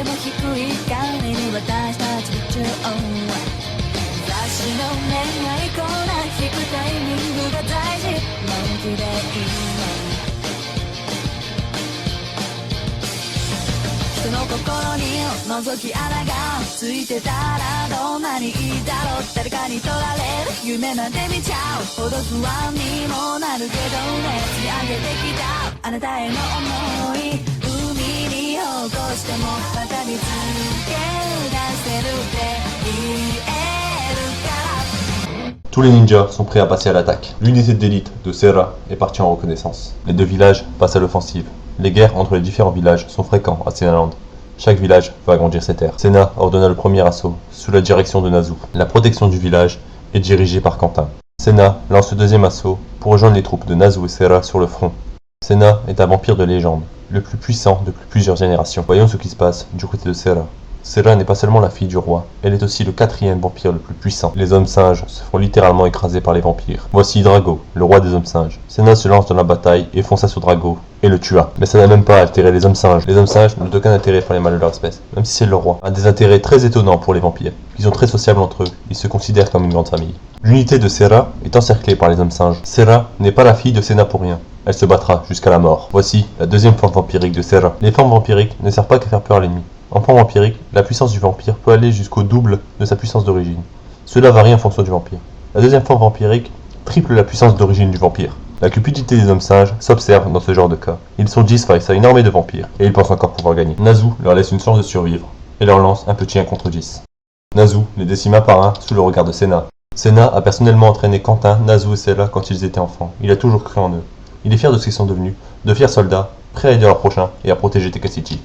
も低い彼に私たちの中音は雑誌の恋愛コーナー引くタイミングが大事本気でいいの人の心に覗き穴がついてたらどんなにいいだろう誰かに取られる夢なんて見ちゃうほど不安にもなるけどね積み上げてきたあなたへの想い海に起こしてもまた見つけ出せるって言えるから Tous les ninjas sont prêts à passer à l'attaque. L'unité d'élite de Serra est partie en reconnaissance. Les deux villages passent à l'offensive. Les guerres entre les différents villages sont fréquents à Senaland. Chaque village veut agrandir ses terres. Senna ordonna le premier assaut, sous la direction de Nazu. La protection du village est dirigée par Quentin. Senna lance le deuxième assaut pour rejoindre les troupes de Nazu et Serra sur le front. Senna est un vampire de légende, le plus puissant depuis plusieurs générations. Voyons ce qui se passe du côté de Serra. Serra n'est pas seulement la fille du roi, elle est aussi le quatrième vampire le plus puissant. Les hommes singes se font littéralement écraser par les vampires. Voici Drago, le roi des hommes singes. Senna se lance dans la bataille et fonça sur Drago et le tua. Mais ça n'a même pas altéré les hommes singes. Les hommes singes n'ont aucun intérêt pour les mâles de leur espèce, même si c'est le roi. Un des intérêts très étonnants pour les vampires. Ils sont très sociables entre eux, ils se considèrent comme une grande famille. L'unité de Serra est encerclée par les hommes singes. Serra n'est pas la fille de Senna pour rien. Elle se battra jusqu'à la mort. Voici la deuxième forme vampirique de Serra. Les formes vampiriques ne servent pas qu'à faire peur à l'ennemi. En forme vampirique, la puissance du vampire peut aller jusqu'au double de sa puissance d'origine. Cela varie en fonction du vampire. La deuxième forme vampirique triple la puissance d'origine du vampire. La cupidité des hommes singes s'observe dans ce genre de cas. Ils sont 10 face à une armée de vampires, et ils pensent encore pouvoir gagner. Nazu leur laisse une chance de survivre, et leur lance un petit 1 contre 10. Nazu les décime un par un sous le regard de Senna. Senna a personnellement entraîné Quentin, Nazu et Serra quand ils étaient enfants. Il a toujours cru en eux. Il est fier de ce qu'ils sont devenus, de fiers soldats, prêts à aider leur prochain et à protéger Teka City.